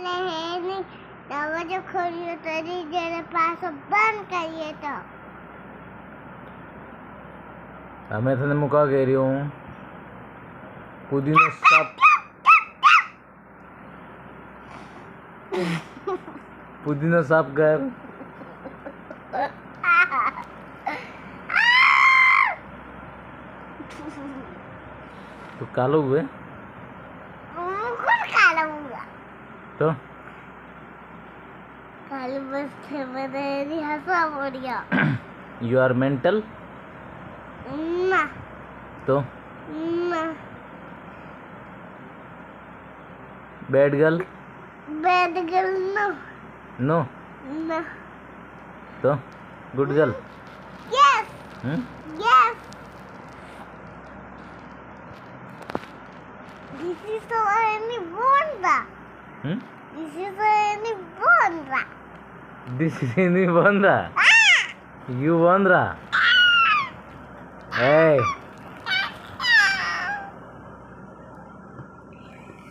नहीं दरवाजा खोलिए तेरी देर पास बंद करिए तो मैं तेने मुका कह रही हूँ पुदीना साफ पुदीना साफ कर तो कालो हुए तो काले बस थे मेरी हंसा बोलिया यू आर मेंटल ना तो ना बैड गर्ल नो नो ना तो good girl yes yes this is so any bonda this is so any bonda This is in Bandra. You Bandra. Hey.